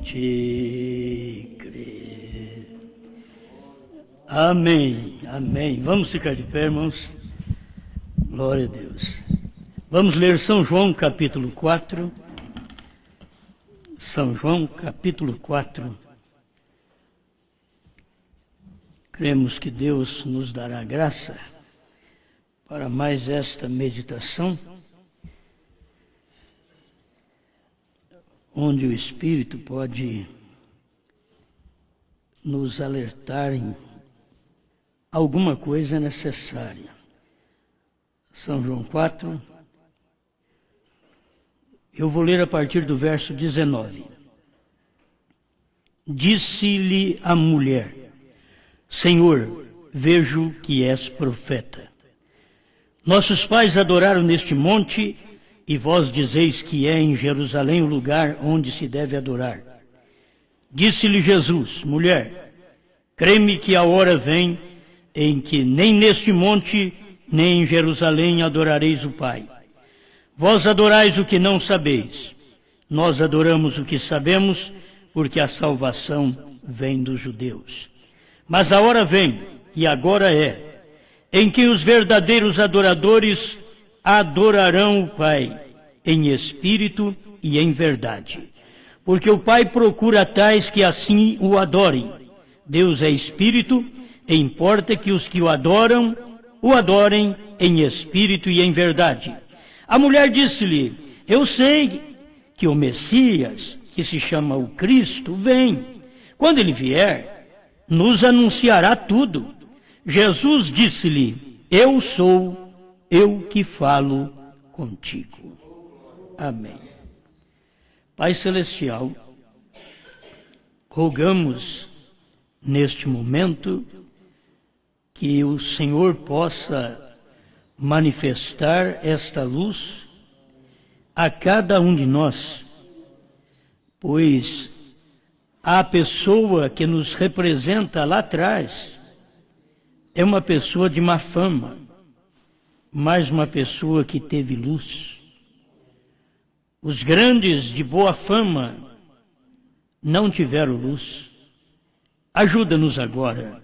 te crer. Amém, amém. Vamos ficar de pé, irmãos. Glória a Deus. Vamos ler São João, capítulo 4. São João, capítulo 4. Cremos que Deus nos dará graça para mais esta meditação, onde o Espírito pode nos alertar em alguma coisa necessária. São João 4, eu vou ler a partir do verso 19. Disse-lhe a mulher: Senhor, vejo que és profeta. Nossos pais adoraram neste monte, e vós dizeis que é em Jerusalém o lugar onde se deve adorar. Disse-lhe Jesus: Mulher, crê-me que a hora vem em que nem neste monte, nem em Jerusalém adorareis o Pai. Vós adorais o que não sabeis. Nós adoramos o que sabemos, porque a salvação vem dos judeus. Mas a hora vem, e agora é, em que os verdadeiros adoradores adorarão o Pai, em espírito e em verdade. Porque o Pai procura tais que assim o adorem. Deus é espírito, e importa que os que o adorem em espírito e em verdade. A mulher disse-lhe: Eu sei que o Messias, que se chama o Cristo, vem. Quando ele vier, nos anunciará tudo. Jesus disse-lhe: Eu sou eu que falo contigo. Amém. Pai Celestial, rogamos neste momento que o Senhor possa manifestar esta luz a cada um de nós, pois a pessoa que nos representa lá atrás é uma pessoa de má fama, mas uma pessoa que teve luz. Os grandes de boa fama não tiveram luz. Ajuda-nos agora,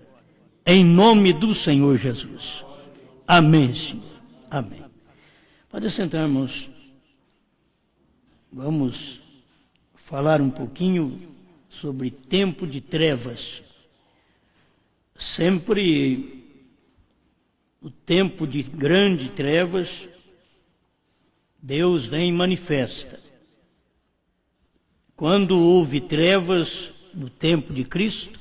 em nome do Senhor Jesus. Amém, Senhor. Amém. Pode sentar, irmãos. Vamos falar um pouquinho sobre tempo de trevas. Sempre o tempo de grandes trevas, Deus vem e manifesta. Quando houve trevas no tempo de Cristo,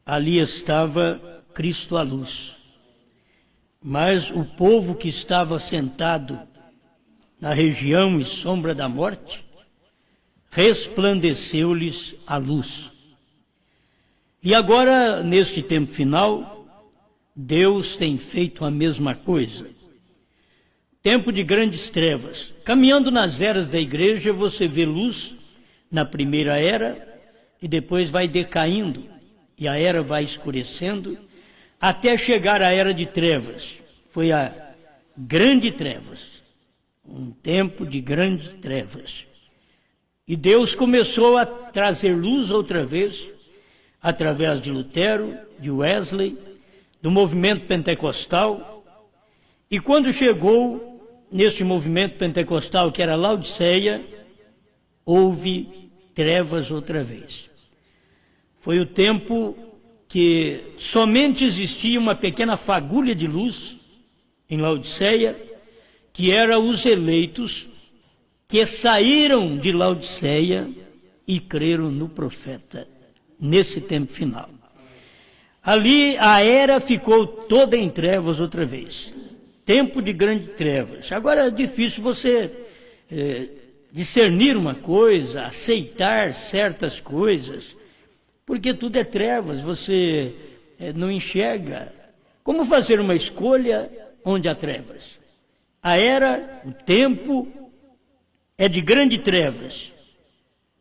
ali estava Cristo à luz. Mas o povo que estava sentado na região e sombra da morte, resplandeceu-lhes a luz. E agora, neste tempo final, Deus tem feito a mesma coisa. Tempo de grandes trevas. Caminhando nas eras da igreja, você vê luz na primeira era e depois vai decaindo. E a era vai escurecendo até chegar à era de trevas. Foi a grande trevas. Um tempo de grandes trevas. E Deus começou a trazer luz outra vez, através de Lutero, de Wesley, do movimento pentecostal. E quando chegou neste movimento pentecostal, que era Laodiceia, houve trevas outra vez. Foi o tempo que somente existia uma pequena fagulha de luz em Laodiceia, que eram os eleitos que saíram de Laodiceia e creram no profeta, nesse tempo final. Ali a era ficou toda em trevas outra vez. Tempo de grandes trevas. Agora é difícil você discernir uma coisa, aceitar certas coisas, porque tudo é trevas, você não enxerga. Como fazer uma escolha onde há trevas? A era, o tempo, é de grandes trevas.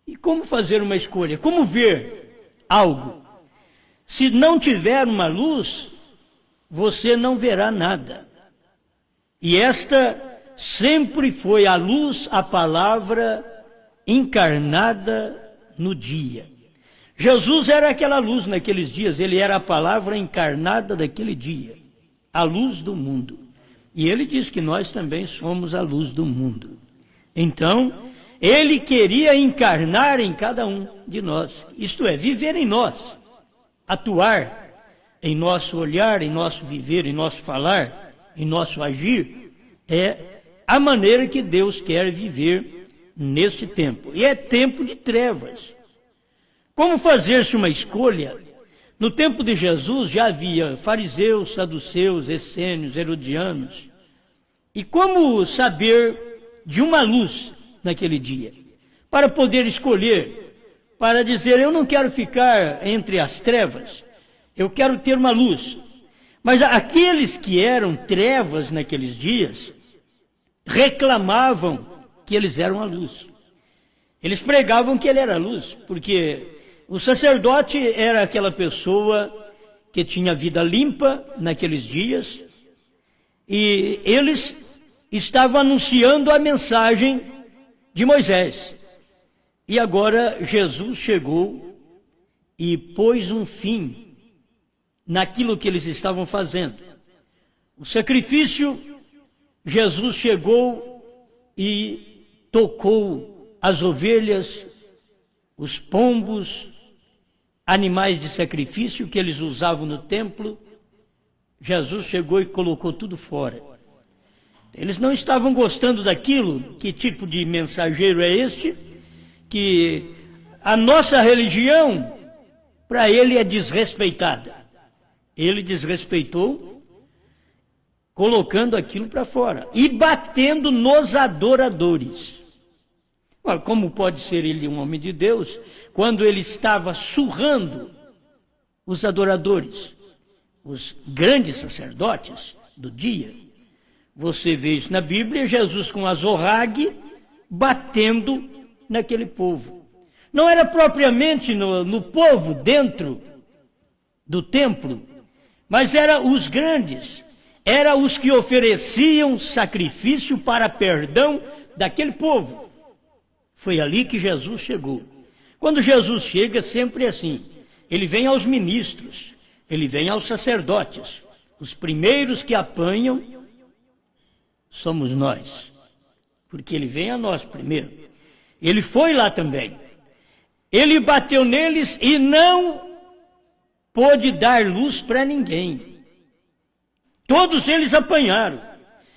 E como fazer uma escolha? Como ver algo? Se não tiver uma luz, você não verá nada. E esta sempre foi a luz, a palavra encarnada no dia. Jesus era aquela luz naqueles dias, ele era a palavra encarnada daquele dia, a luz do mundo. E ele diz que nós também somos a luz do mundo. Então, ele queria encarnar em cada um de nós, isto é, viver em nós, atuar em nosso olhar, em nosso viver, em nosso falar, em nosso agir, é a maneira que Deus quer viver neste tempo. E é tempo de trevas. Como fazer-se uma escolha? No tempo de Jesus já havia fariseus, saduceus, essênios, herodianos. E como saber de uma luz naquele dia? Para poder escolher, para dizer, eu não quero ficar entre as trevas, eu quero ter uma luz. Mas aqueles que eram trevas naqueles dias, reclamavam que eles eram a luz. Eles pregavam que ele era a luz, porque o sacerdote era aquela pessoa que tinha vida limpa naqueles dias, e eles estavam anunciando a mensagem de Moisés. E agora Jesus chegou e pôs um fim naquilo que eles estavam fazendo. O sacrifício, Jesus chegou e tocou as ovelhas, os pombos, animais de sacrifício que eles usavam no templo. Jesus chegou e colocou tudo fora. Eles não estavam gostando daquilo. Que tipo de mensageiro é este? Que a nossa religião, para ele, é desrespeitada. Ele desrespeitou, colocando aquilo para fora e batendo nos adoradores. Ora, como pode ser ele um homem de Deus, quando ele estava surrando os adoradores, os grandes sacerdotes do dia? Você vê isso na Bíblia, Jesus com azorrague batendo naquele povo. Não era propriamente no povo dentro do templo, mas era os grandes, era os que ofereciam sacrifício para perdão daquele povo. Foi ali que Jesus chegou. Quando Jesus chega, sempre é assim. Ele vem aos ministros, ele vem aos sacerdotes. Os primeiros que apanham somos nós, porque ele vem a nós primeiro. Ele foi lá também. Ele bateu neles e não pôde dar luz para ninguém. Todos eles apanharam.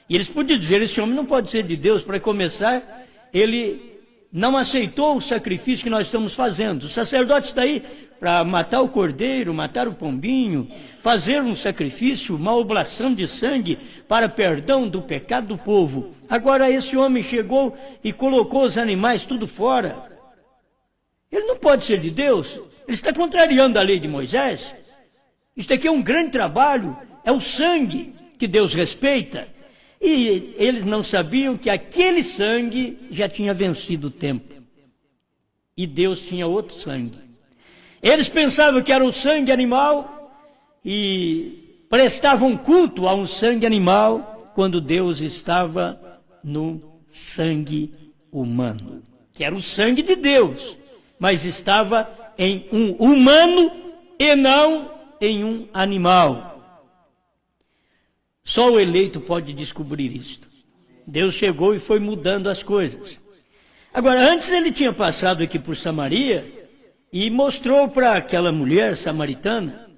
E eles podiam dizer, esse homem não pode ser de Deus. Para começar, ele não aceitou o sacrifício que nós estamos fazendo. O sacerdote está aí para matar o cordeiro, matar o pombinho, fazer um sacrifício, uma oblação de sangue para perdão do pecado do povo. Agora esse homem chegou e colocou os animais tudo fora. Ele não pode ser de Deus. Ele está contrariando a lei de Moisés. Isto aqui é um grande trabalho, é o sangue que Deus respeita. E eles não sabiam que aquele sangue já tinha vencido o tempo. E Deus tinha outro sangue. Eles pensavam que era o sangue animal e prestavam culto a um sangue animal, quando Deus estava no sangue humano, que era o sangue de Deus, mas estava em um humano e não em um animal. Só o eleito pode descobrir isto. Deus chegou e foi mudando as coisas. Agora, antes ele tinha passado aqui por Samaria e mostrou para aquela mulher samaritana.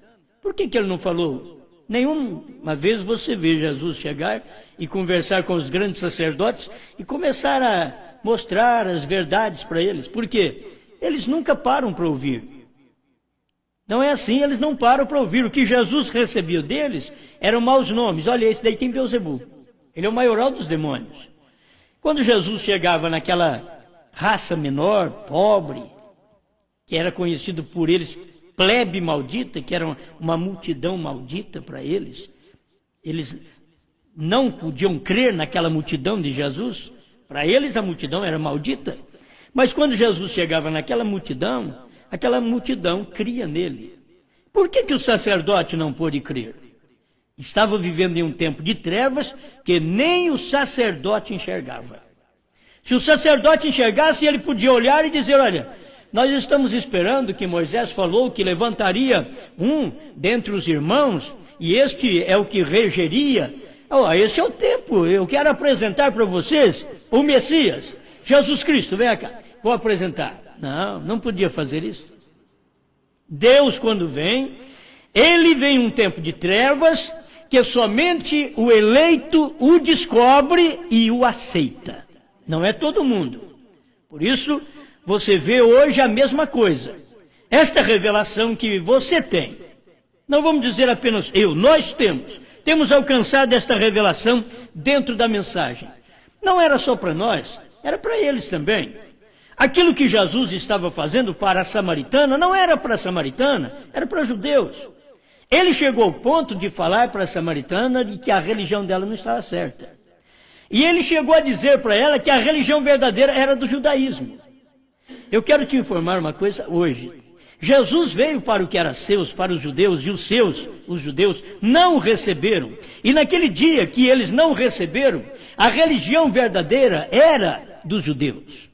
Por que ele não falou? Nenhuma vez você vê Jesus chegar e conversar com os grandes sacerdotes e começar a mostrar as verdades para eles. Por quê? Eles nunca param para ouvir. Não é assim, eles não param para ouvir. O que Jesus recebia deles eram maus nomes. Olha, esse daí tem Beelzebul. Ele é o maioral dos demônios. Quando Jesus chegava naquela raça menor, pobre, que era conhecido por eles, plebe maldita, que era uma multidão maldita para eles, eles não podiam crer naquela multidão de Jesus. Para eles a multidão era maldita. Mas quando Jesus chegava naquela multidão, aquela multidão cria nele. Por que o sacerdote não pôde crer? Estava vivendo em um tempo de trevas que nem o sacerdote enxergava. Se o sacerdote enxergasse, ele podia olhar e dizer, olha, Nós estamos esperando que Moisés falou que levantaria um dentre os irmãos, e este é o que regeria. Esse é o tempo, eu quero apresentar para vocês o Messias, Jesus Cristo, vem cá, vou apresentar. Não podia fazer isso. Deus, quando vem, ele vem um tempo de trevas, que somente o eleito o descobre e o aceita. Não é todo mundo. Por isso, você vê hoje a mesma coisa. Esta revelação que você tem, não vamos dizer apenas nós temos alcançado esta revelação dentro da mensagem. Não era só para nós, era para eles também. Aquilo que Jesus estava fazendo para a samaritana, não era para a samaritana, era para os judeus. Ele chegou ao ponto de falar para a samaritana de que a religião dela não estava certa. E ele chegou a dizer para ela que a religião verdadeira era do judaísmo. Eu quero te informar uma coisa hoje. Jesus veio para o que era seus, para os judeus, e os judeus, não o receberam. E naquele dia que eles não receberam, a religião verdadeira era dos judeus.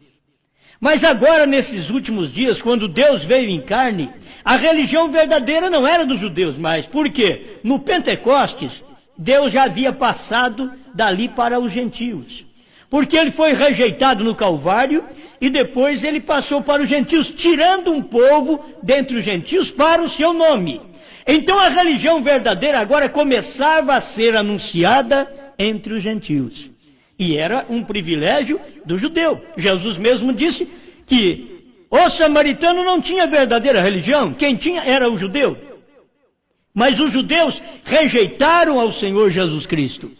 Mas agora, nesses últimos dias, quando Deus veio em carne, a religião verdadeira não era dos judeus mais. Por quê? No Pentecostes, Deus já havia passado dali para os gentios. Porque ele foi rejeitado no Calvário e depois ele passou para os gentios, tirando um povo dentre os gentios para o seu nome. Então a religião verdadeira agora começava a ser anunciada entre os gentios. E era um privilégio do judeu. Jesus mesmo disse que o samaritano não tinha verdadeira religião, quem tinha era o judeu. Mas os judeus rejeitaram ao Senhor Jesus Cristo.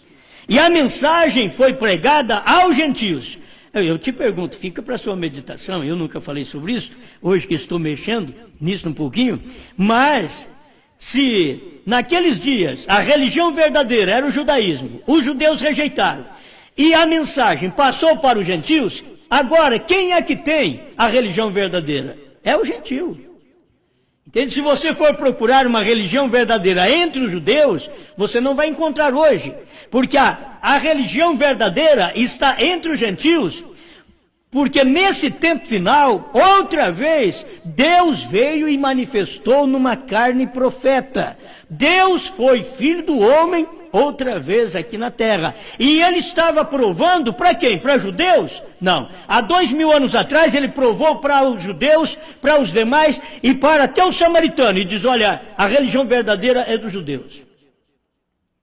E a mensagem foi pregada aos gentios. Eu te pergunto, fica para a sua meditação, eu nunca falei sobre isso, hoje que estou mexendo nisso um pouquinho, mas se naqueles dias a religião verdadeira era o judaísmo, os judeus rejeitaram, e a mensagem passou para os gentios, agora quem é que tem a religião verdadeira? É o gentio. Entende? Se você for procurar uma religião verdadeira entre os judeus, você não vai encontrar hoje. Porque a religião verdadeira está entre os gentios. Porque nesse tempo final, outra vez, Deus veio e manifestou numa carne profeta. Deus foi filho do homem outra vez aqui na terra. E ele estava provando para quem? Para judeus? Não. Há 2000 anos atrás ele provou para os judeus, para os demais e para até o samaritano. E diz, olha, a religião verdadeira é dos judeus.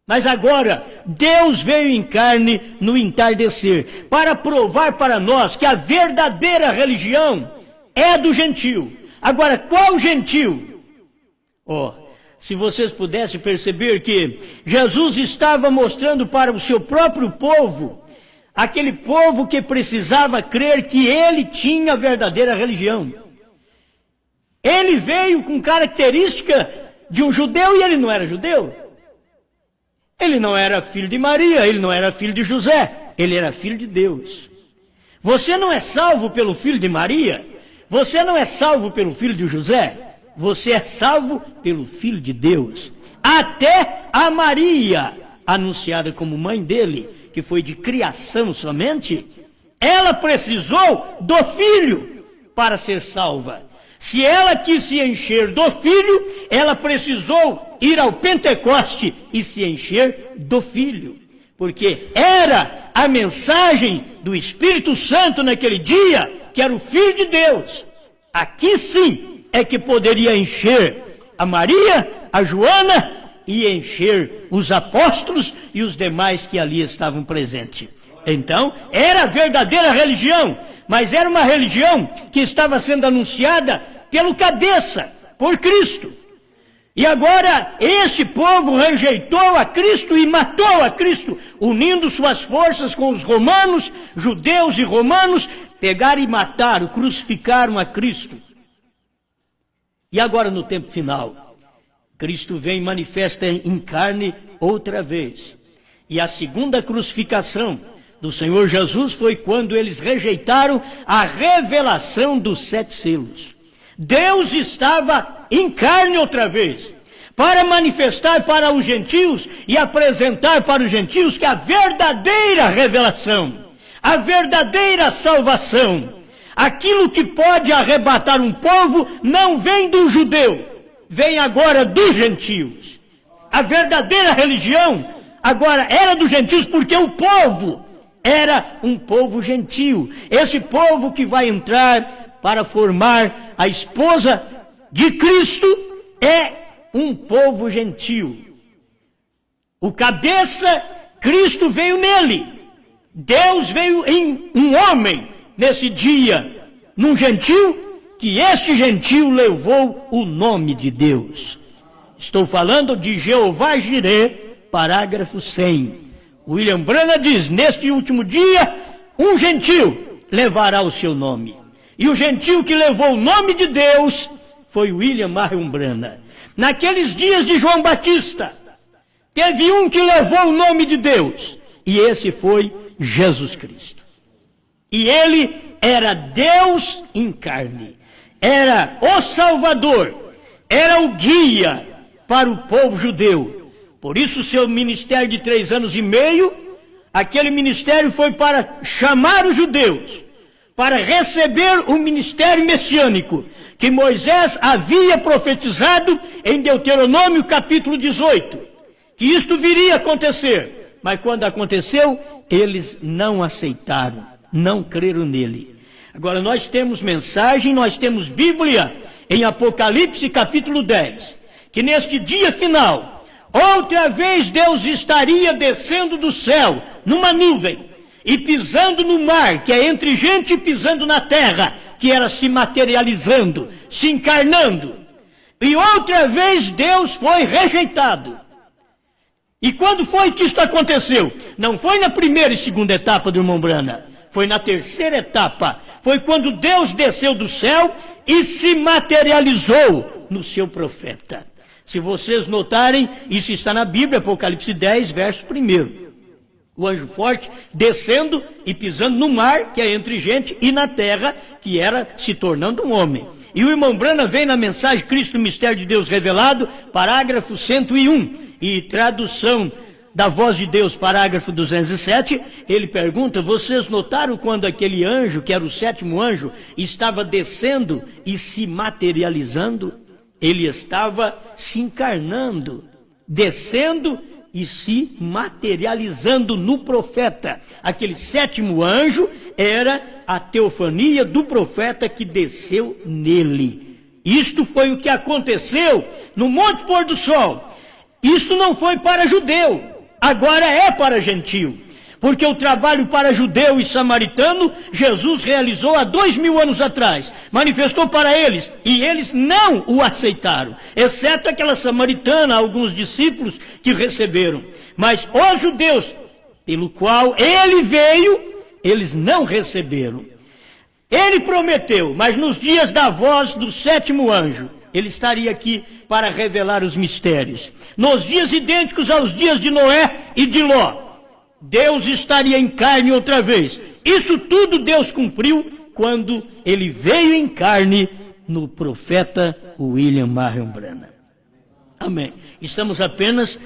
Mas agora, Deus veio em carne no entardecer, para provar para nós que a verdadeira religião é do gentio. Agora, qual gentio? Se vocês pudessem perceber que Jesus estava mostrando para o seu próprio povo, aquele povo que precisava crer que ele tinha a verdadeira religião. Ele veio com característica de um judeu e ele não era judeu. Ele não era filho de Maria, ele não era filho de José, ele era filho de Deus. Você não é salvo pelo filho de Maria, você não é salvo pelo filho de José, você é salvo pelo filho de Deus. Até a Maria, anunciada como mãe dele, que foi de criação somente, ela precisou do filho para ser salva. Se ela quis se encher do Filho, ela precisou ir ao Pentecoste e se encher do Filho. Porque era a mensagem do Espírito Santo naquele dia, que era o Filho de Deus. Aqui sim é que poderia encher a Maria, a Joana e encher os apóstolos e os demais que ali estavam presentes. Então, era a verdadeira religião, mas era uma religião que estava sendo anunciada pelo cabeça, por Cristo. E agora, esse povo rejeitou a Cristo e matou a Cristo, unindo suas forças com os romanos, judeus e romanos, pegaram e mataram, crucificaram a Cristo. E agora, no tempo final, Cristo vem e manifesta em carne outra vez. E a segunda crucificação do Senhor Jesus foi quando eles rejeitaram a revelação dos 7 selos. Deus estava em carne outra vez, para manifestar para os gentios e apresentar para os gentios que a verdadeira revelação, a verdadeira salvação, aquilo que pode arrebatar um povo não vem do judeu, vem agora dos gentios. A verdadeira religião agora era dos gentios, porque o povo era um povo gentil. Esse povo que vai entrar para formar a esposa de Cristo é um povo gentil. O cabeça, Cristo veio nele. Deus veio em um homem nesse dia, num gentil, que este gentil levou o nome de Deus. Estou falando de Jeová Jireh, parágrafo 100. William Branham diz: neste último dia, um gentil levará o seu nome. E o gentil que levou o nome de Deus foi William Marion Branham. Naqueles dias de João Batista, teve um que levou o nome de Deus, e esse foi Jesus Cristo. E ele era Deus em carne, era o Salvador, era o guia para o povo judeu. Por isso, seu ministério de 3 anos e meio, aquele ministério foi para chamar os judeus, para receber o ministério messiânico, que Moisés havia profetizado em Deuteronômio capítulo 18, que isto viria a acontecer. Mas quando aconteceu, eles não aceitaram, não creram nele. Agora nós temos mensagem, nós temos Bíblia, em Apocalipse capítulo 10, que neste dia final, outra vez Deus estaria descendo do céu, numa nuvem, e pisando no mar, que é entre gente, e pisando na terra, que era se materializando, se encarnando. E outra vez Deus foi rejeitado. E quando foi que isso aconteceu? Não foi na primeira e segunda etapa do irmão Branham, foi na terceira etapa. Foi quando Deus desceu do céu e se materializou no seu profeta. Se vocês notarem, isso está na Bíblia, Apocalipse 10, verso 1. O anjo forte descendo e pisando no mar, que é entre gente, e na terra, que era se tornando um homem. E o irmão Branham vem na mensagem Cristo, o mistério de Deus revelado, parágrafo 101, e tradução da voz de Deus, parágrafo 207, ele pergunta: vocês notaram quando aquele anjo, que era o 7º anjo, estava descendo e se materializando? Ele estava se encarnando, descendo e se materializando no profeta. Aquele 7º anjo era a teofania do profeta que desceu nele. Isto foi o que aconteceu no Monte Pôr do Sol. Isto não foi para judeu, agora é para gentio. Porque o trabalho para judeu e samaritano, Jesus realizou há 2000 anos atrás. Manifestou para eles, e eles não o aceitaram. Exceto aquela samaritana, alguns discípulos que receberam. Mas os judeus, pelo qual ele veio, eles não receberam. Ele prometeu, mas nos dias da voz do 7º anjo, ele estaria aqui para revelar os mistérios. Nos dias idênticos aos dias de Noé e de Ló, Deus estaria em carne outra vez. Isso tudo Deus cumpriu quando ele veio em carne no profeta William Marion Branham. Amém. Estamos apenas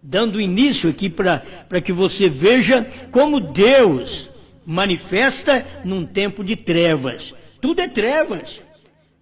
dando início aqui para que você veja como Deus manifesta num tempo de trevas. Tudo é trevas.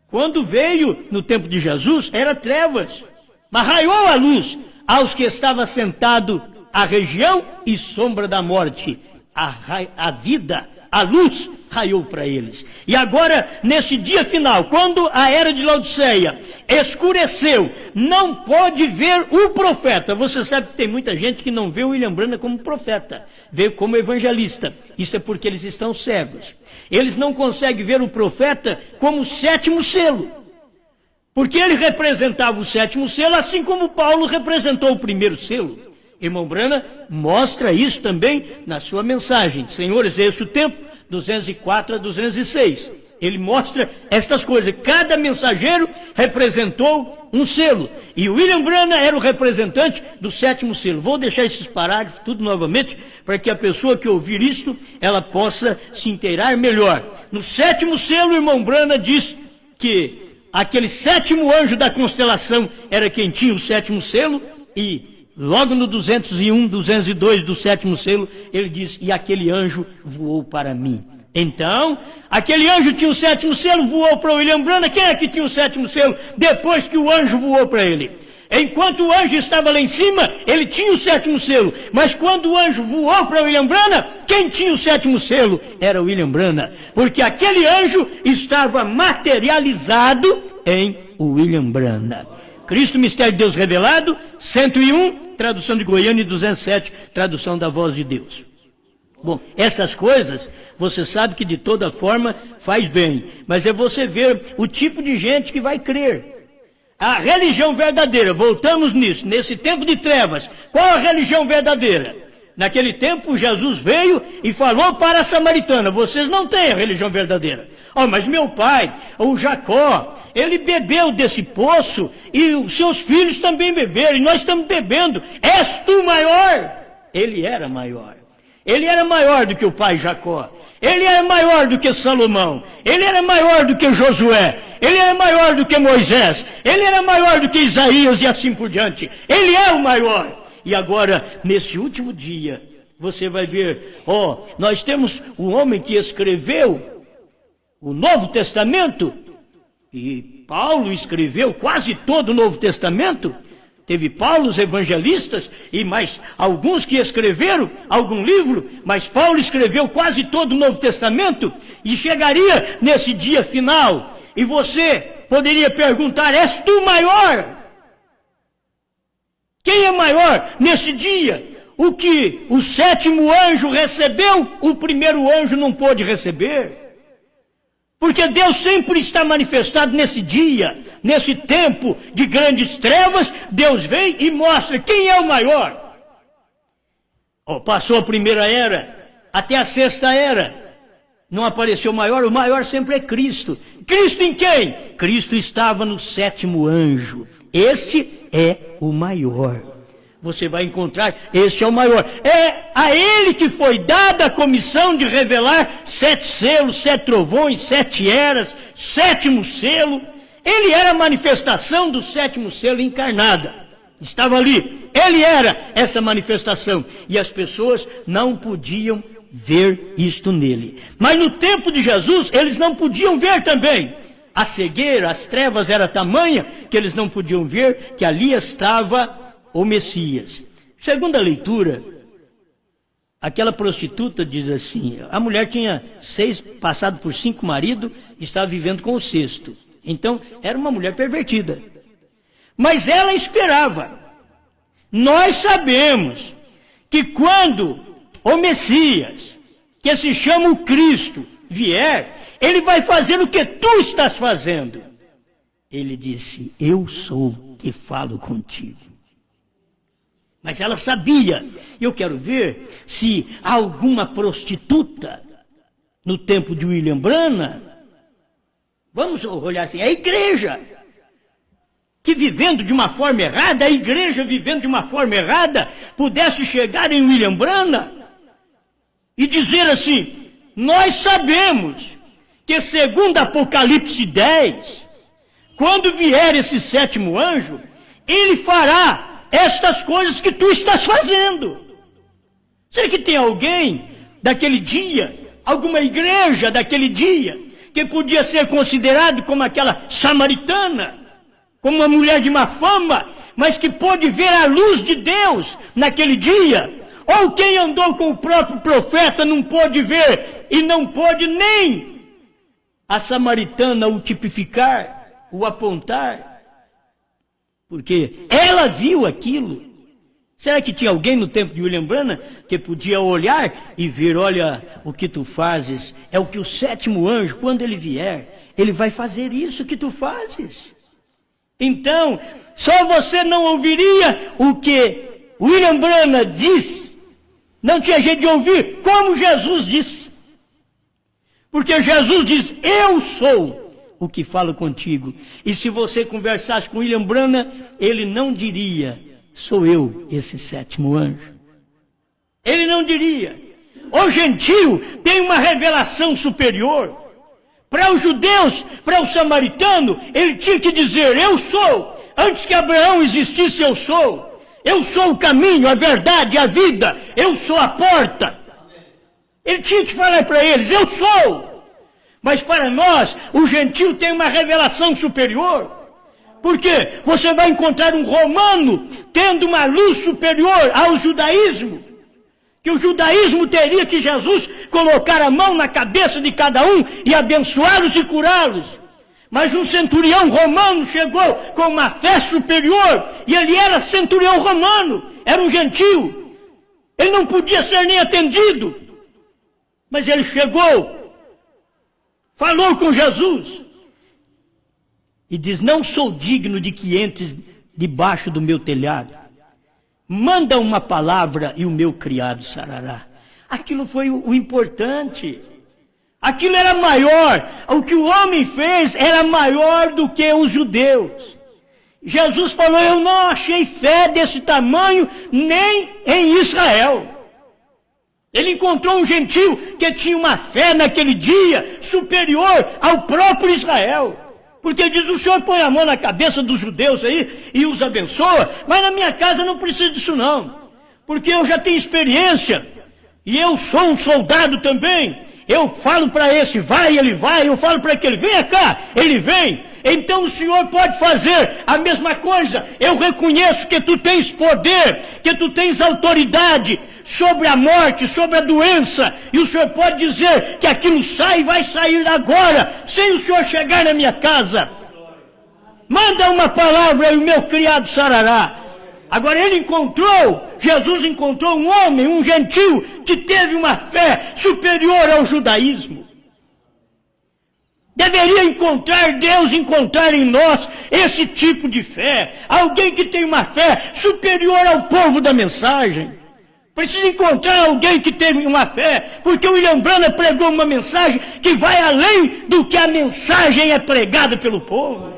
Quando veio no tempo de Jesus, era trevas. Mas raiou a luz aos que estavam sentados a região e sombra da morte, a vida, a luz raiou para eles. E agora, nesse dia final, quando a era de Laodiceia escureceu, não pode ver o profeta. Você sabe que tem muita gente que não vê o William Branham como profeta, vê como evangelista. Isso é porque eles estão cegos. Eles não conseguem ver o profeta como o 7º selo, porque ele representava o 7º selo, assim como Paulo representou o 1º selo. Irmão Branham mostra isso também na sua mensagem, Senhores, é esse o tempo, 204 a 206. Ele mostra estas coisas. Cada mensageiro representou um selo. E o William Branham era o representante do 7º selo. Vou deixar esses parágrafos tudo novamente, para que a pessoa que ouvir isto, ela possa se inteirar melhor. No 7º selo, o irmão Branham diz que aquele 7º anjo da constelação era quem tinha o 7º selo, e logo no 201, 202 do 7º selo, ele diz: e aquele anjo voou para mim. Então, aquele anjo tinha o 7º selo, voou para William Branham. Quem é que tinha o 7º selo depois que o anjo voou para ele? Enquanto o anjo estava lá em cima, ele tinha o 7º selo. Mas quando o anjo voou para William Branham, quem tinha o 7º selo era William Branham. Porque aquele anjo estava materializado em William Branham. Cristo, Mistério de Deus Revelado, 101, tradução de Goiânia, e 207, tradução da Voz de Deus. Bom, essas coisas, você sabe que de toda forma faz bem, mas é você ver o tipo de gente que vai crer. A religião verdadeira, voltamos nisso, nesse tempo de trevas, qual a religião verdadeira? Naquele tempo Jesus veio e falou para a samaritana, vocês não têm a religião verdadeira. Oh, mas meu pai, o Jacó, ele bebeu desse poço e os seus filhos também beberam, e nós estamos bebendo. És tu maior? Ele era maior. Ele era maior do que o pai Jacó. Ele era maior do que Salomão. Ele era maior do que Josué. Ele era maior do que Moisés. Ele era maior do que Isaías e assim por diante. Ele é o maior. E agora, nesse último dia, você vai ver, nós temos o homem que escreveu o Novo Testamento, e Paulo escreveu quase todo o Novo Testamento. Teve Paulo, os evangelistas, e mais alguns que escreveram algum livro, mas Paulo escreveu quase todo o Novo Testamento, e chegaria nesse dia final, e você poderia perguntar, és tu maior? Quem é maior nesse dia? O que o 7º anjo recebeu, o primeiro anjo não pôde receber. Porque Deus sempre está manifestado nesse dia, nesse tempo de grandes trevas, Deus vem e mostra quem é o maior. Passou a primeira era, até a 6ª era, não apareceu o maior sempre é Cristo. Cristo em quem? Cristo estava no 7º anjo. Este é o maior. Você vai encontrar, este é o maior. É a ele que foi dada a comissão de revelar 7 selos, 7 trovões, 7 eras, 7º selo. Ele era a manifestação do 7º selo encarnada. Estava ali. Ele era essa manifestação. E as pessoas não podiam ver isto nele. Mas no tempo de Jesus, eles não podiam ver também. A cegueira, as trevas era tamanha que eles não podiam ver que ali estava o Messias. Segunda leitura, aquela prostituta diz assim, a mulher tinha passado por 5 maridos, estava vivendo com o 6º. Então, era uma mulher pervertida. Mas ela esperava. Nós sabemos que quando o Messias, que se chama o Cristo, vier, ele vai fazer o que tu estás fazendo. Ele disse, eu sou que falo contigo. Mas ela sabia. Eu quero ver se há alguma prostituta no tempo de William Branham. Vamos olhar assim, a igreja que vivendo de uma forma errada, a igreja vivendo de uma forma errada, pudesse chegar em William Branham e dizer assim, nós sabemos que segundo Apocalipse 10, quando vier esse 7º anjo, ele fará estas coisas que tu estás fazendo. Será que tem alguém daquele dia, alguma igreja daquele dia, que podia ser considerado como aquela samaritana, como uma mulher de má fama, mas que pôde ver a luz de Deus naquele dia? Ou quem andou com o próprio profeta não pôde ver e não pôde nem a samaritana o tipificar, o apontar? Porque ela viu aquilo. Será que tinha alguém no tempo de William Branham que podia olhar e ver, olha, o que tu fazes é o que o 7º anjo, quando ele vier, ele vai fazer isso que tu fazes. Então, só você não ouviria o que William Branham disse, não tinha jeito de ouvir, como Jesus disse. Porque Jesus diz, eu sou o que falo contigo. E se você conversasse com William Branham, ele não diria, sou eu esse 7º anjo. Ele não diria. O gentio tem uma revelação superior. Para os judeus, para o samaritano, ele tinha que dizer, eu sou. Antes que Abraão existisse, eu sou. Eu sou o caminho, a verdade, a vida. Eu sou a porta. Ele tinha que falar para eles, eu sou. Mas para nós, o gentio tem uma revelação superior. Porque você vai encontrar um romano tendo uma luz superior ao judaísmo. Que o judaísmo teria que Jesus colocar a mão na cabeça de cada um e abençoá-los e curá-los. Mas um centurião romano chegou com uma fé superior e ele era centurião romano, era um gentio. Ele não podia ser nem atendido. Mas ele chegou, falou com Jesus e diz, não sou digno de que entres debaixo do meu telhado. Manda uma palavra e o meu criado sarará. Aquilo foi o importante. Aquilo era maior. O que o homem fez era maior do que os judeus. Jesus falou, eu não achei fé desse tamanho nem em Israel. Ele encontrou um gentio que tinha uma fé naquele dia superior ao próprio Israel. Porque diz, o Senhor põe a mão na cabeça dos judeus aí e os abençoa, mas na minha casa não precisa disso não. Porque eu já tenho experiência, e eu sou um soldado também. Eu falo para esse, vai, ele vai, eu falo para aquele, venha cá, ele vem. Então o Senhor pode fazer a mesma coisa. Eu reconheço que tu tens poder, que tu tens autoridade sobre a morte, sobre a doença. E o Senhor pode dizer que aquilo sai e vai sair agora, sem o Senhor chegar na minha casa. Manda uma palavra e o meu criado sarará. Agora Jesus encontrou um homem, um gentio, que teve uma fé superior ao judaísmo. Deveria Deus encontrar em nós esse tipo de fé. Alguém que tem uma fé superior ao povo da mensagem. Precisa encontrar alguém que teve uma fé, porque o William Branham pregou uma mensagem que vai além do que a mensagem é pregada pelo povo.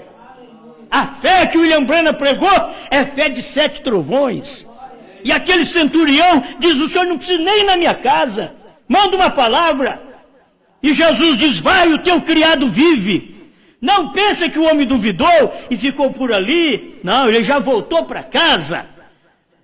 A fé que o William Branham pregou é fé de 7 trovões. E aquele centurião diz, o senhor não precisa nem ir na minha casa, manda uma palavra. E Jesus diz, vai, o teu criado vive. Não pensa que o homem duvidou e ficou por ali. Não, ele já voltou para casa.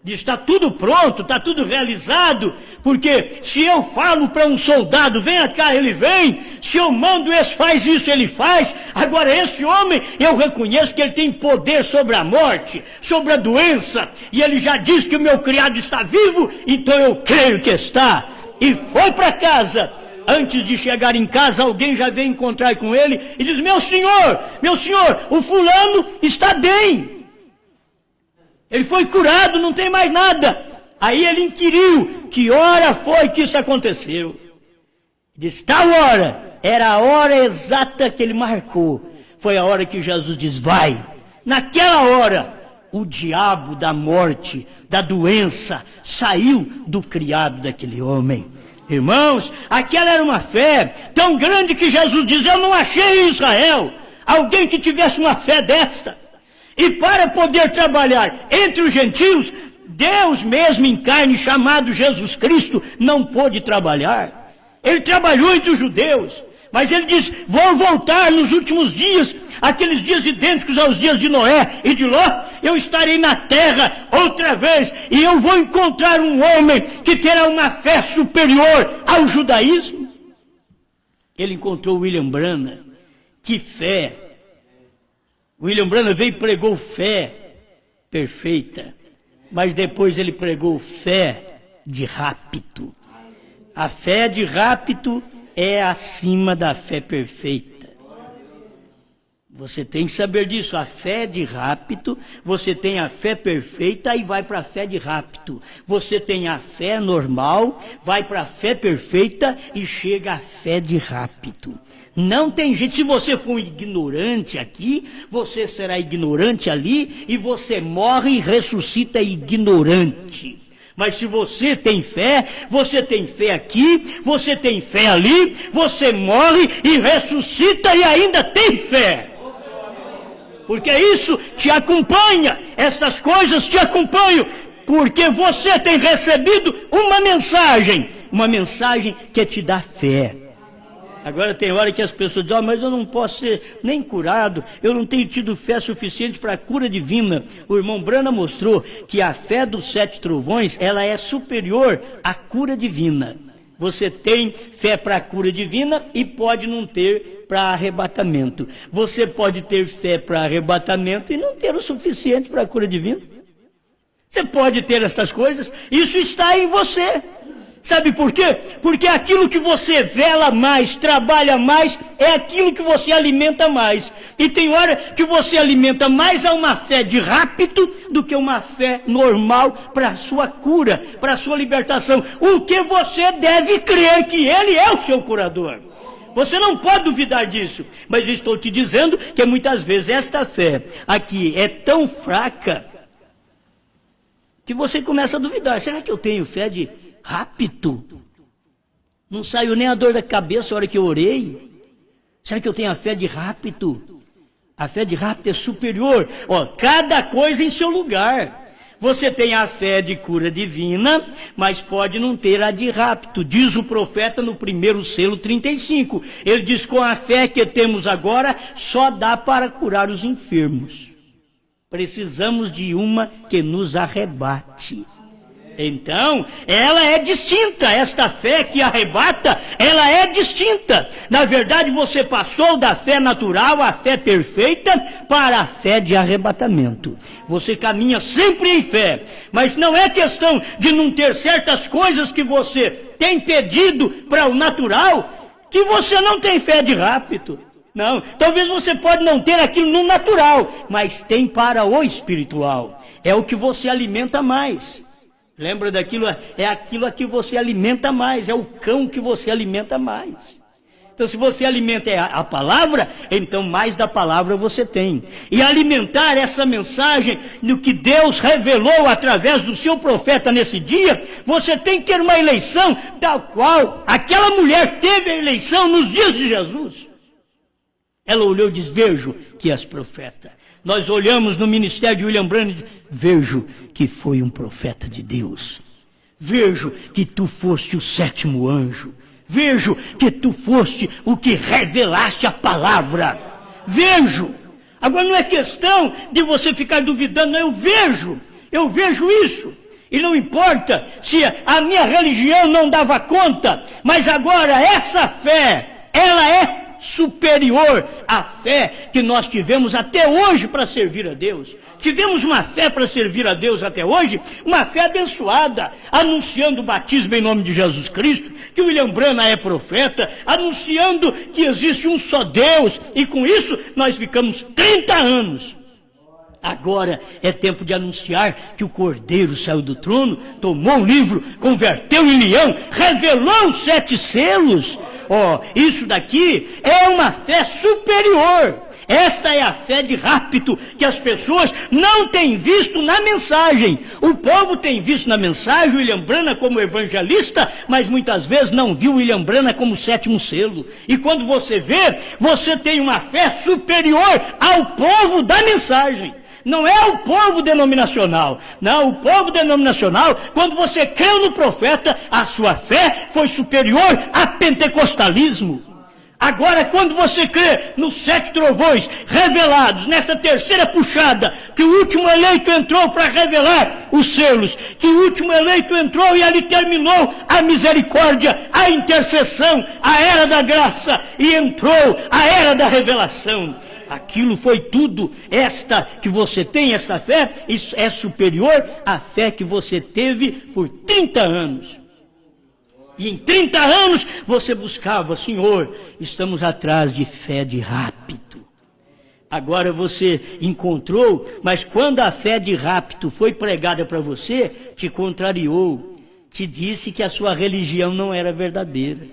Diz, está tudo pronto, está tudo realizado. Porque se eu falo para um soldado, venha cá, ele vem. Se eu mando esse, faz isso, ele faz. Agora esse homem, eu reconheço que ele tem poder sobre a morte, sobre a doença. E ele já diz que o meu criado está vivo, então eu creio que está. E foi para casa. Antes de chegar em casa, alguém já veio encontrar com ele e diz, meu senhor, o fulano está bem. Ele foi curado, não tem mais nada. Aí ele inquiriu, que hora foi que isso aconteceu? Diz, tal hora, era a hora exata que ele marcou. Foi a hora que Jesus diz, vai. Naquela hora, o diabo da morte, da doença, saiu do criado daquele homem. Irmãos, aquela era uma fé tão grande que Jesus diz, eu não achei em Israel alguém que tivesse uma fé desta. E para poder trabalhar entre os gentios, Deus mesmo em carne, chamado Jesus Cristo, não pôde trabalhar. Ele trabalhou entre os judeus, mas ele diz, vou voltar nos últimos dias, aqueles dias idênticos aos dias de Noé e de Ló, eu estarei na terra outra vez, e eu vou encontrar um homem que terá uma fé superior ao judaísmo. Ele encontrou William Branham. Que fé! William Branham veio e pregou fé perfeita, mas depois ele pregou fé de rapto. A fé de rapto é acima da fé perfeita. Você tem que saber disso. A fé de rapto, você tem a fé perfeita e vai para a fé de rapto. Você tem a fé normal, vai para a fé perfeita e chega à fé de rapto. Não tem jeito. Se você for um ignorante aqui, você será ignorante ali, e você morre e ressuscita ignorante. Mas se você tem fé aqui, você tem fé ali, você morre e ressuscita e ainda tem fé. Porque isso te acompanha, estas coisas te acompanham, porque você tem recebido uma mensagem que te dá fé. Agora tem hora que as pessoas dizem, mas eu não posso ser nem curado, eu não tenho tido fé suficiente para a cura divina. O irmão Branham mostrou que a fé dos 7 trovões, ela é superior à cura divina. Você tem fé para a cura divina e pode não ter para arrebatamento. Você pode ter fé para arrebatamento e não ter o suficiente para a cura divina. Você pode ter essas coisas, isso está em você. Sabe por quê? Porque aquilo que você vela mais, trabalha mais, é aquilo que você alimenta mais. E tem hora que você alimenta mais a uma fé de rápido do que uma fé normal para a sua cura, para a sua libertação. O que você deve crer que Ele é o seu curador. Você não pode duvidar disso. Mas eu estou te dizendo que muitas vezes esta fé aqui é tão fraca que você começa a duvidar. Será que eu tenho fé de rápido? Não saiu nem a dor da cabeça a hora que eu orei. Será que eu tenho a fé de rápido? A fé de rápido é superior. Cada coisa em seu lugar. Você tem a fé de cura divina, mas pode não ter a de rápido. Diz o profeta no primeiro selo 35. Ele diz: com a fé que temos agora, só dá para curar os enfermos. Precisamos de uma que nos arrebate. Então, ela é distinta, esta fé que arrebata, ela é distinta. Na verdade, você passou da fé natural, a fé perfeita, para a fé de arrebatamento. Você caminha sempre em fé, mas não é questão de não ter certas coisas que você tem pedido para o natural, que você não tem fé de rápido. Não, talvez você pode não ter aquilo no natural, mas tem para o espiritual. É o que você alimenta mais. Lembra daquilo? É aquilo a que você alimenta mais, é o cão que você alimenta mais. Então, se você alimenta a palavra, então mais da palavra você tem. E alimentar essa mensagem no que Deus revelou através do seu profeta nesse dia, você tem que ter uma eleição tal qual aquela mulher teve a eleição nos dias de Jesus. Ela olhou e disse: vejo que és profeta. Nós olhamos no ministério de William Branham e diz: vejo que foi um profeta de Deus. Vejo que tu foste o sétimo anjo. Vejo que tu foste o que revelaste a palavra. Vejo. Agora não é questão de você ficar duvidando, não, eu vejo isso. E não importa se a minha religião não dava conta, mas agora essa fé, ela é superior à fé que nós tivemos até hoje para servir a Deus. Tivemos uma fé para servir a Deus até hoje, uma fé abençoada, anunciando o batismo em nome de Jesus Cristo, que William Branham é profeta, anunciando que existe um só Deus, e com isso nós ficamos 30 anos. Agora é tempo de anunciar que o Cordeiro saiu do trono, tomou o livro, converteu em leão, revelou os 7 selos. Isso daqui é uma fé superior. Esta é a fé de rápido que as pessoas não têm visto na mensagem. O povo tem visto na mensagem William Branham como evangelista, mas muitas vezes não viu William Branham como 7º selo. E quando você vê, você tem uma fé superior ao povo da mensagem. Não é o povo denominacional. Não, o povo denominacional, quando você creu no profeta, a sua fé foi superior a pentecostalismo. Agora, quando você crê nos 7 trovões revelados, nessa terceira puxada, que o último eleito entrou para revelar os selos, que o último eleito entrou e ali terminou a misericórdia, a intercessão, a era da graça, e entrou a era da revelação. Aquilo foi tudo. Esta que você tem, esta fé, isso é superior à fé que você teve por 30 anos. E em 30 anos você buscava: Senhor, estamos atrás de fé de rápido. Agora você encontrou, mas quando a fé de rápido foi pregada para você, te contrariou, te disse que a sua religião não era verdadeira.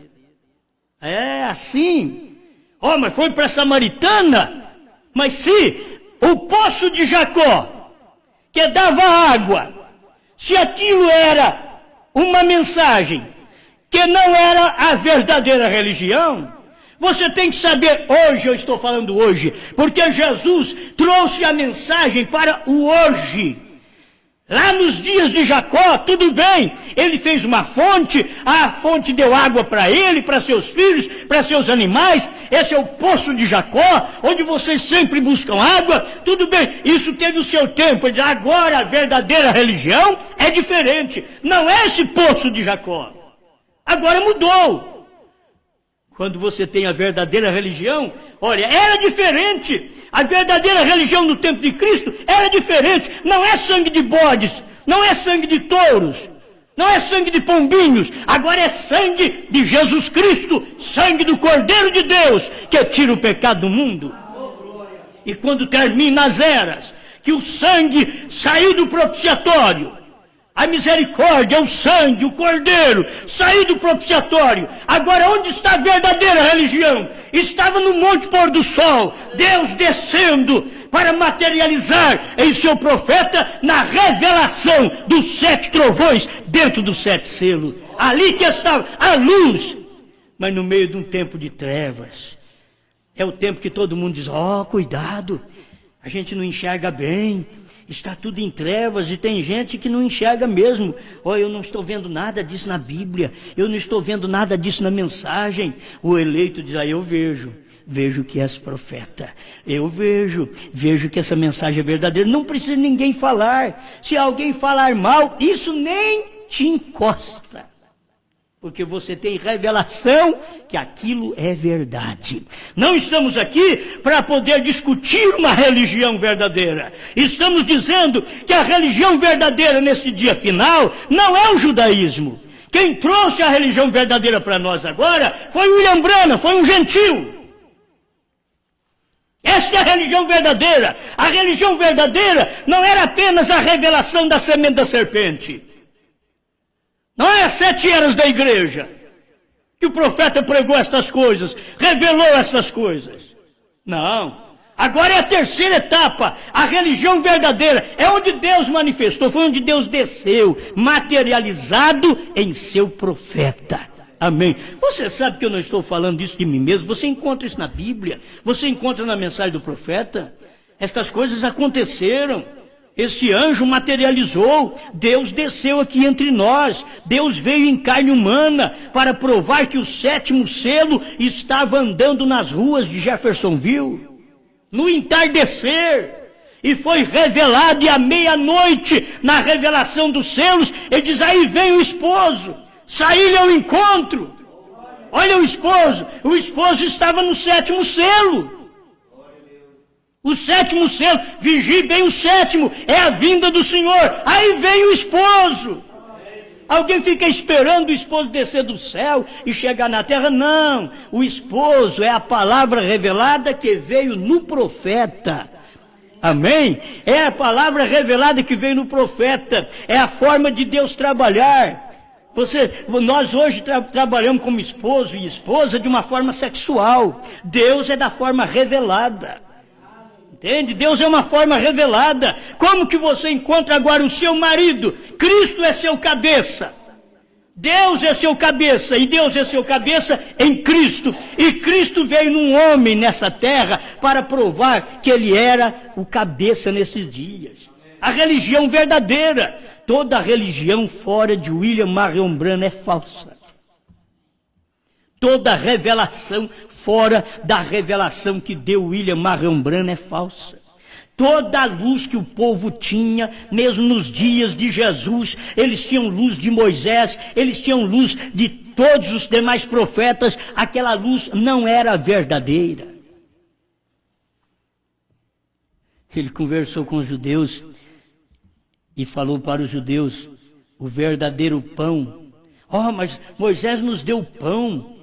É assim. Mas foi para a Samaritana. Mas se o poço de Jacó, que dava água, se aquilo era uma mensagem que não era a verdadeira religião, você tem que saber, hoje, eu estou falando hoje, porque Jesus trouxe a mensagem para o hoje. Lá nos dias de Jacó, tudo bem, ele fez uma fonte, a fonte deu água para ele, para seus filhos, para seus animais. Esse é o poço de Jacó, onde vocês sempre buscam água, tudo bem, isso teve o seu tempo. Agora a verdadeira religião é diferente, não é esse poço de Jacó. Agora mudou. Quando você tem a verdadeira religião, olha, era diferente. A verdadeira religião no tempo de Cristo era diferente. Não é sangue de bodes, não é sangue de touros, não é sangue de pombinhos. Agora é sangue de Jesus Cristo, sangue do Cordeiro de Deus, que tira o pecado do mundo. E quando termina as eras, que o sangue saiu do propiciatório, a misericórdia, o sangue, o cordeiro, saiu do propiciatório. Agora, onde está a verdadeira religião? Estava no Monte Pôr do Sol, Deus descendo para materializar em seu profeta na revelação dos 7 trovões dentro dos 7 selos. Ali que estava a luz, mas no meio de um tempo de trevas. É o tempo que todo mundo diz, cuidado, a gente não enxerga bem. Está tudo em trevas e tem gente que não enxerga mesmo. Eu não estou vendo nada disso na Bíblia, eu não estou vendo nada disso na mensagem. O eleito diz, eu vejo que és profeta. Eu vejo que essa mensagem é verdadeira. Não precisa ninguém falar. Se alguém falar mal, isso nem te encosta. Porque você tem revelação que aquilo é verdade. Não estamos aqui para poder discutir uma religião verdadeira. Estamos dizendo que a religião verdadeira nesse dia final não é o judaísmo. Quem trouxe a religião verdadeira para nós agora foi William Branham, foi um gentil. Esta é a religião verdadeira. A religião verdadeira não era apenas a revelação da semente da serpente. Não é as 7 eras da igreja que o profeta pregou estas coisas, revelou essas coisas. Não. Agora é a terceira etapa, a religião verdadeira. É onde Deus manifestou, foi onde Deus desceu, materializado em seu profeta. Amém. Você sabe que eu não estou falando isso de mim mesmo. Você encontra isso na Bíblia, você encontra na mensagem do profeta. Estas coisas aconteceram. Esse anjo materializou, Deus desceu aqui entre nós, Deus veio em carne humana para provar que o 7º selo estava andando nas ruas de Jeffersonville, no entardecer, e foi revelado, e à meia-noite, na revelação dos selos, ele diz, aí vem o esposo, saí-lhe ao encontro. Olha o esposo estava no 7º selo. O 7º selo, vigie bem o 7º, é a vinda do Senhor. Aí vem o esposo. Alguém fica esperando o esposo descer do céu e chegar na terra? Não, o esposo é a palavra revelada que veio no profeta. Amém? É a palavra revelada que veio no profeta. É a forma de Deus trabalhar. Nós hoje trabalhamos como esposo e esposa de uma forma sexual. Deus é da forma revelada. Entende? Deus é uma forma revelada. Como que você encontra agora o seu marido? Cristo é seu cabeça. Deus é seu cabeça. E Deus é seu cabeça em Cristo. E Cristo veio num homem nessa terra para provar que ele era o cabeça nesses dias. A religião verdadeira. Toda religião fora de William Marion Branham é falsa. Toda revelação fora da revelação que deu William Marion Branham é falsa. Toda a luz que o povo tinha, mesmo nos dias de Jesus, eles tinham luz de Moisés, eles tinham luz de todos os demais profetas, aquela luz não era verdadeira. Ele conversou com os judeus e falou para os judeus, o verdadeiro pão. Mas Moisés nos deu pão.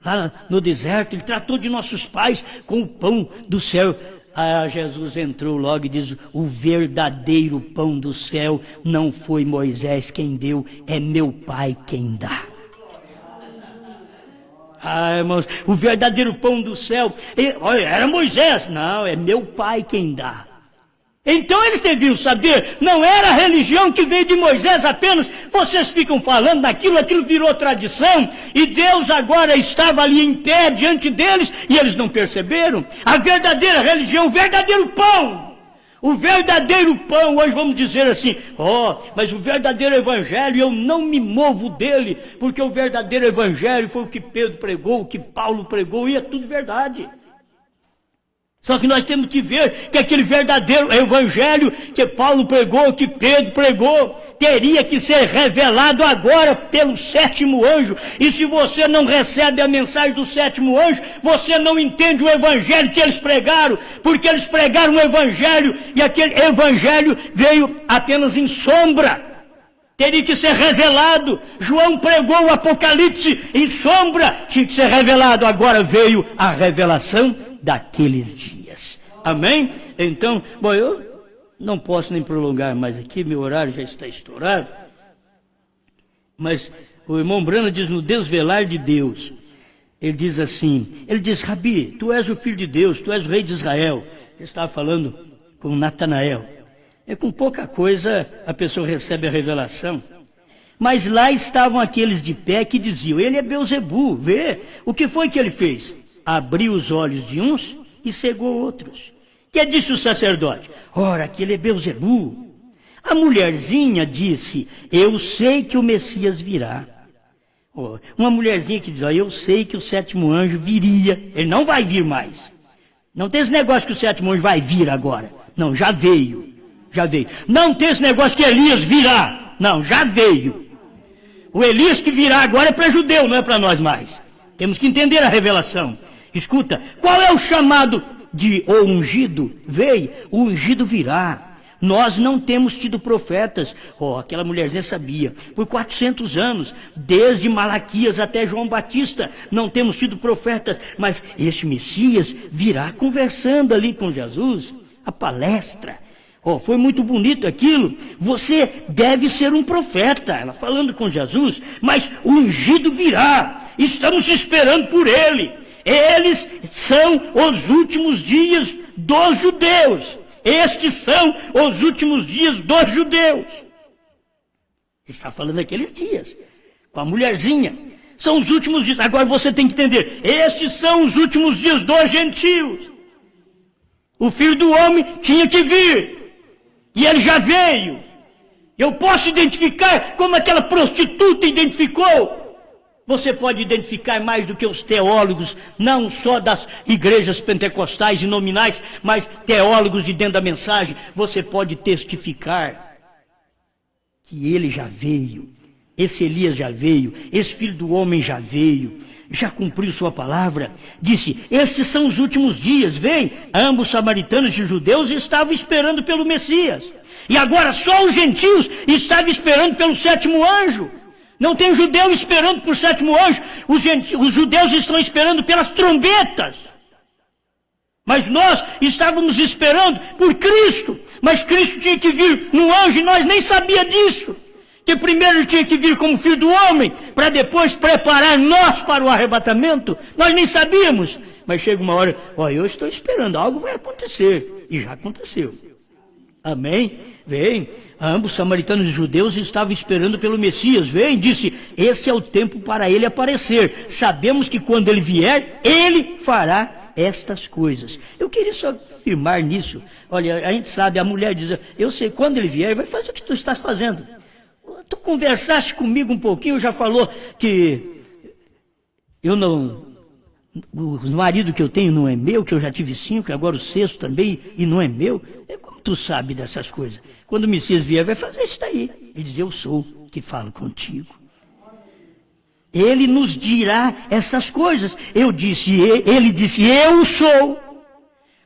Lá no deserto, ele tratou de nossos pais com o pão do céu. Jesus entrou logo e diz, o verdadeiro pão do céu não foi Moisés quem deu, é meu pai quem dá. Irmãos, o verdadeiro pão do céu, era Moisés, não, é meu pai quem dá. Então eles deviam saber, não era a religião que veio de Moisés apenas, vocês ficam falando daquilo, aquilo virou tradição, e Deus agora estava ali em pé diante deles, e eles não perceberam. A verdadeira religião, o verdadeiro pão, hoje vamos dizer assim, mas o verdadeiro evangelho, eu não me movo dele, porque o verdadeiro evangelho foi o que Pedro pregou, o que Paulo pregou, e é tudo verdade. Só que nós temos que ver que aquele verdadeiro evangelho que Paulo pregou, que Pedro pregou, teria que ser revelado agora pelo sétimo anjo. E se você não recebe a mensagem do sétimo anjo, você não entende o evangelho que eles pregaram, porque eles pregaram um evangelho e aquele evangelho veio apenas em sombra. Teria que ser revelado. João pregou o Apocalipse em sombra, tinha que ser revelado. Agora veio a revelação daqueles dias. Amém? Então, bom, eu não posso nem prolongar mais aqui, meu horário já está estourado. Mas o irmão Brana diz no Desvelar de Deus, ele diz assim, ele diz, Rabi, tu és o filho de Deus, tu és o rei de Israel. Ele estava falando com Natanael. É com pouca coisa a pessoa recebe a revelação. Mas lá estavam aqueles de pé que diziam, ele é Belzebu, vê, o que foi que ele fez? Abriu os olhos de uns e cegou outros. Que disse o sacerdote? Ora, aquele é Belzebu. A mulherzinha disse, eu sei que o Messias virá. Uma mulherzinha que diz, eu sei que o sétimo anjo viria, ele não vai vir mais. Não tem esse negócio que o sétimo anjo vai vir agora. Não, já veio. Já veio. Não tem esse negócio que Elias virá. Não, já veio. O Elias que virá agora é para judeu, não é para nós mais. Temos que entender a revelação. Escuta, qual é o chamado de o ungido? Veio, o ungido virá. Nós não temos tido profetas. Aquela mulherzinha sabia. Por 400 anos, desde Malaquias até João Batista, não temos tido profetas. Mas esse Messias virá conversando ali com Jesus. A palestra. Foi muito bonito aquilo. Você deve ser um profeta. Ela falando com Jesus. Mas o ungido virá. Estamos esperando por ele. Eles são os últimos dias dos judeus. Estes são os últimos dias dos judeus. Está falando daqueles dias. Com a mulherzinha. São os últimos dias. Agora você tem que entender. Estes são os últimos dias dos gentios. O Filho do Homem tinha que vir. E ele já veio. Eu posso identificar como aquela prostituta identificou. Você pode identificar mais do que os teólogos, não só das igrejas pentecostais e nominais, mas teólogos de dentro da mensagem. Você pode testificar que ele já veio, esse Elias já veio, esse Filho do Homem já veio, já cumpriu sua palavra. Disse, estes são os últimos dias, vem. Ambos samaritanos e judeus estavam esperando pelo Messias. E agora só os gentios estavam esperando pelo sétimo anjo. Não tem judeu esperando por sétimo anjo. Os judeus estão esperando pelas trombetas. Mas nós estávamos esperando por Cristo. Mas Cristo tinha que vir num anjo e nós nem sabíamos disso. Que primeiro ele tinha que vir como Filho do Homem, para depois preparar nós para o arrebatamento. Nós nem sabíamos. Mas chega uma hora, eu estou esperando, algo vai acontecer. E já aconteceu. Amém? Vem. Ambos, samaritanos e judeus, estavam esperando pelo Messias. Vem, disse, esse é o tempo para ele aparecer. Sabemos que quando ele vier, ele fará estas coisas. Eu queria só afirmar nisso. Olha, a gente sabe, a mulher diz, eu sei, quando ele vier, ele vai fazer o que tu estás fazendo. Tu conversaste comigo um pouquinho, já falou que eu não... O marido que eu tenho não é meu, que eu já tive 5, agora o 6º também, e não é meu. Como tu sabe dessas coisas? Quando o Messias vier, vai fazer isso daí. Ele diz, eu sou que falo contigo. Ele nos dirá essas coisas. Ele disse, eu sou.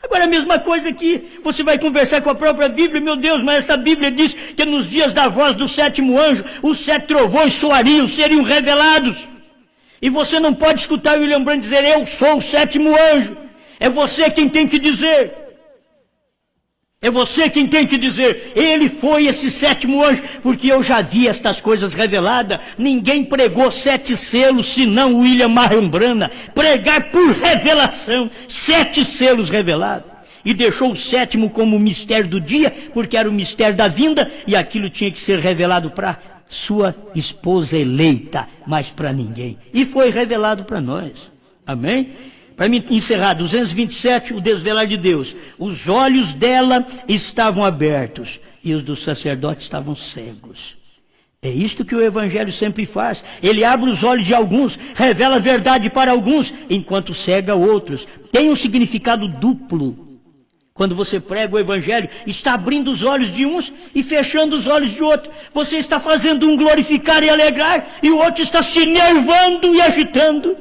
Agora a mesma coisa aqui, você vai conversar com a própria Bíblia, meu Deus, mas essa Bíblia diz que nos dias da voz do sétimo anjo, os 7 trovões soariam, seriam revelados. E você não pode escutar o William Branham dizer, eu sou o sétimo anjo. É você quem tem que dizer. É você quem tem que dizer, ele foi esse sétimo anjo, porque eu já vi estas coisas reveladas. Ninguém pregou 7 selos, senão o William Marion Branham. Pregar por revelação, 7 selos revelados. E deixou o 7º como o mistério do dia, porque era o mistério da vinda, e aquilo tinha que ser revelado para sua esposa eleita, mas para ninguém. E foi revelado para nós. Amém? Para mim encerrar, 227, o desvelar de Deus. Os olhos dela estavam abertos e os dos sacerdotes estavam cegos. É isto que o Evangelho sempre faz. Ele abre os olhos de alguns, revela a verdade para alguns, enquanto cega outros. Tem um significado duplo. Quando você prega o evangelho, está abrindo os olhos de uns e fechando os olhos de outros. Você está fazendo um glorificar e alegrar, e o outro está se nervando e agitando.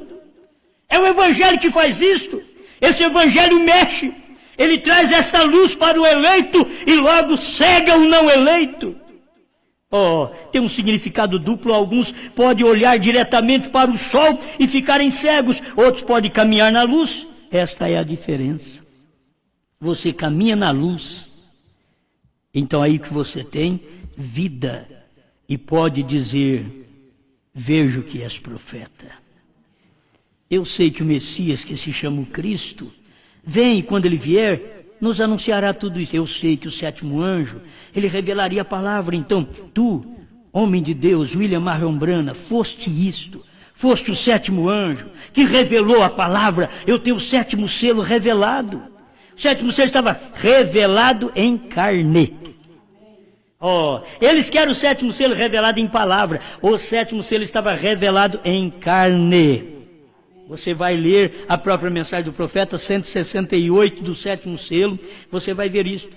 É o evangelho que faz isto. Esse evangelho mexe. Ele traz esta luz para o eleito e logo cega o não eleito. Oh, tem um significado duplo. Alguns podem olhar diretamente para o sol e ficarem cegos. Outros podem caminhar na luz. Esta é a diferença. Você caminha na luz. Então aí que você tem vida. E pode dizer, vejo que és profeta. Eu sei que o Messias, que se chama o Cristo, vem, quando ele vier, nos anunciará tudo isso. Eu sei que o sétimo anjo, ele revelaria a palavra. Então, tu, homem de Deus, William Marion Branham, foste isto. Foste o sétimo anjo que revelou a palavra. Eu tenho o sétimo selo revelado. O sétimo selo estava revelado em carne. Oh, eles querem o sétimo selo revelado em palavra. O sétimo selo estava revelado em carne. Você vai ler a própria mensagem do profeta 168 do sétimo selo, você vai ver isso.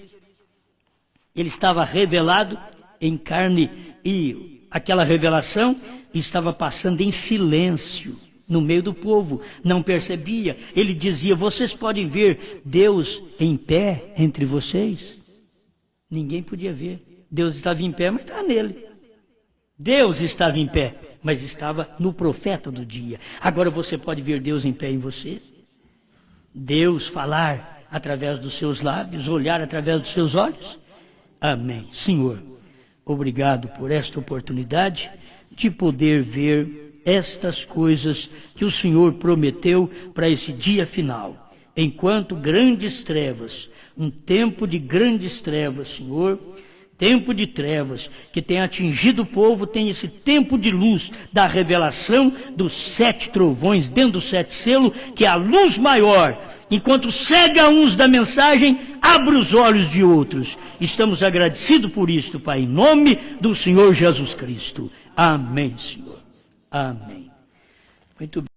Ele estava revelado em carne e aquela revelação estava passando em silêncio no meio do povo, não percebia. Ele dizia, vocês podem ver Deus em pé entre vocês? Ninguém podia ver. Deus estava em pé, mas estava nele. Deus estava em pé, mas estava no profeta do dia. Agora você pode ver Deus em pé em você? Deus falar através dos seus lábios, olhar através dos seus olhos? Amém. Senhor, obrigado por esta oportunidade de poder ver estas coisas que o Senhor prometeu para esse dia final. Enquanto grandes trevas, um tempo de grandes trevas, Senhor, tempo de trevas que tem atingido o povo, tem esse tempo de luz da revelação dos 7 trovões dentro do 7 selo, que é a luz maior. Enquanto cega uns da mensagem, abre os olhos de outros. Estamos agradecidos por isto, Pai, em nome do Senhor Jesus Cristo. Amém, Senhor. Amém. Muito bem.